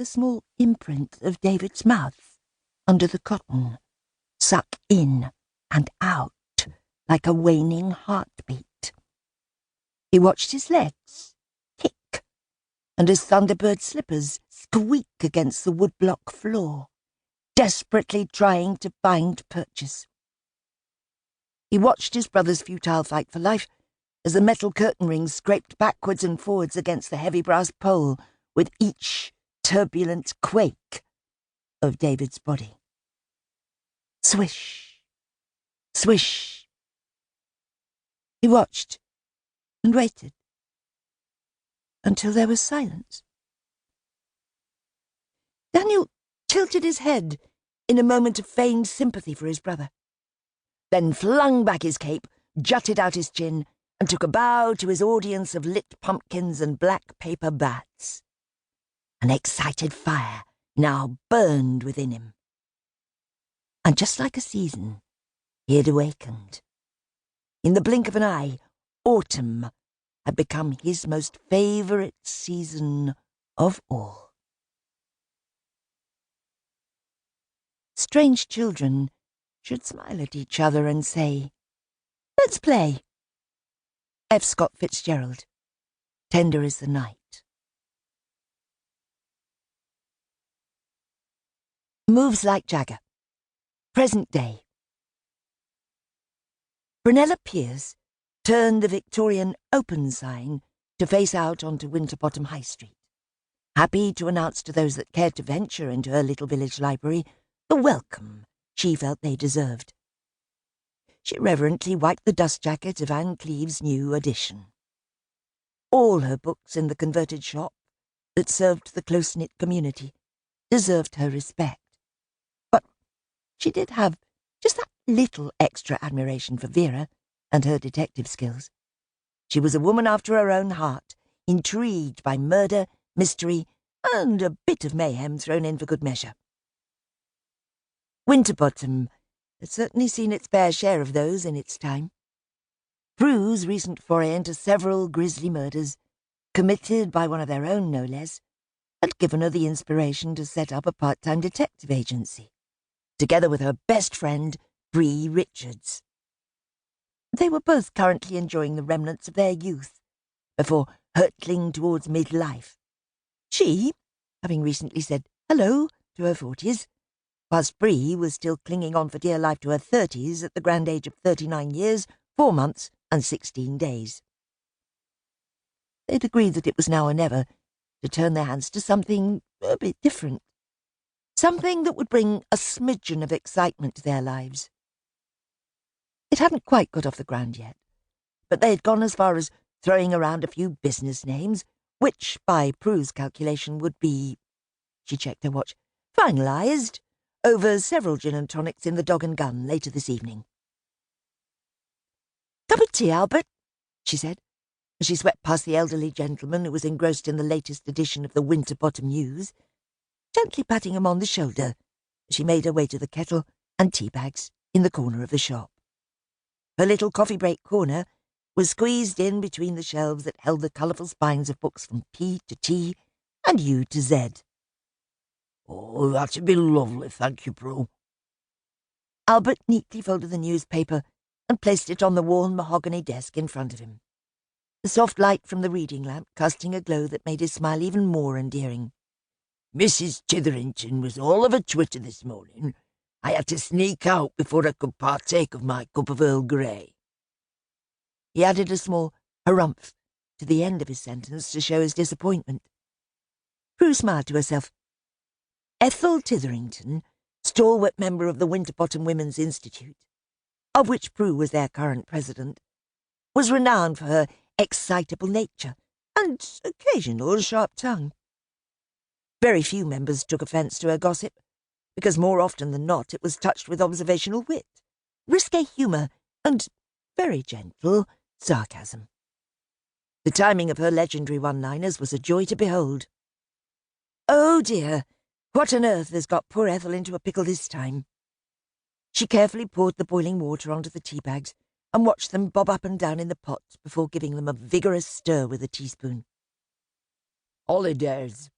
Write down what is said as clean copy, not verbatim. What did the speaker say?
the small imprint of David's mouth under the cotton, suck in and out like a waning heartbeat. He watched his legs kick and his Thunderbird slippers squeak against the woodblock floor, desperately trying to find purchase. He watched his brother's futile fight for life as the metal curtain rings scraped backwards and forwards against the heavy brass pole with each turbulent quake of David's body. Swish, swish. He watched and waited until there was silence. Daniel tilted his head in a moment of feigned sympathy for his brother, then flung back his cape, jutted out his chin, and took a bow to his audience of lit pumpkins and black paper bats. An excited fire now burned within him. And just like a season, he had awakened. In the blink of an eye, autumn had become his most favourite season of all. Strange children should smile at each other and say, "Let's play." F. Scott Fitzgerald, Tender is the Night. Moves like Jagger. Present day. Prunella Pearce turned the Victorian open sign to face out onto Winterbottom High Street, happy to announce to those that cared to venture into her little village library the welcome she felt they deserved. She reverently wiped the dust jacket of Anne Cleeve's new edition. All her books in the converted shop that served the close-knit community deserved her respect. But she did have just that little extra admiration for Vera and her detective skills. She was a woman after her own heart, intrigued by murder, mystery, and a bit of mayhem thrown in for good measure. Winterbottom had certainly seen its fair share of those in its time. Pru's recent foray into several grisly murders, committed by one of their own no less, had given her the inspiration to set up a part-time detective agency, together with her best friend, Bree Richards. They were both currently enjoying the remnants of their youth, before hurtling towards midlife. She, having recently said hello to her 40s, whilst Bree was still clinging on for dear life to her 30s at the grand age of 39 years, 4 months and 16 days. They'd agreed that it was now or never to turn their hands to something a bit different, something that would bring a smidgen of excitement to their lives. It hadn't quite got off the ground yet, but they had gone as far as throwing around a few business names, which, by Pru's calculation, would be, she checked her watch, finalised over several gin and tonics in the Dog and Gun later this evening. "Cup of tea, Albert?" she said, as she swept past the elderly gentleman who was engrossed in the latest edition of the Winterbottom News, gently patting him on the shoulder as she made her way to the kettle and tea bags in the corner of the shop. Her little coffee break corner was squeezed in between the shelves that held the colourful spines of books from P to T and U to Z. "Oh, that'd be lovely, thank you, Pru." Albert neatly folded the newspaper and placed it on the worn mahogany desk in front of him, the soft light from the reading lamp casting a glow that made his smile even more endearing. "Mrs. Titherington was all of a twitter this morning. I had to sneak out before I could partake of my cup of Earl Grey." He added a small harumph to the end of his sentence to show his disappointment. Pru smiled to herself. Ethel Titherington, stalwart member of the Winterbottom Women's Institute, of which Pru was their current president, was renowned for her excitable nature and occasional sharp tongue. Very few members took offence to her gossip, because more often than not it was touched with observational wit, risque humour, and very gentle sarcasm. The timing of her legendary one-liners was a joy to behold. "Oh dear, what on earth has got poor Ethel into a pickle this time?" She carefully poured the boiling water onto the tea bags and watched them bob up and down in the pot before giving them a vigorous stir with a teaspoon. "Holidays,"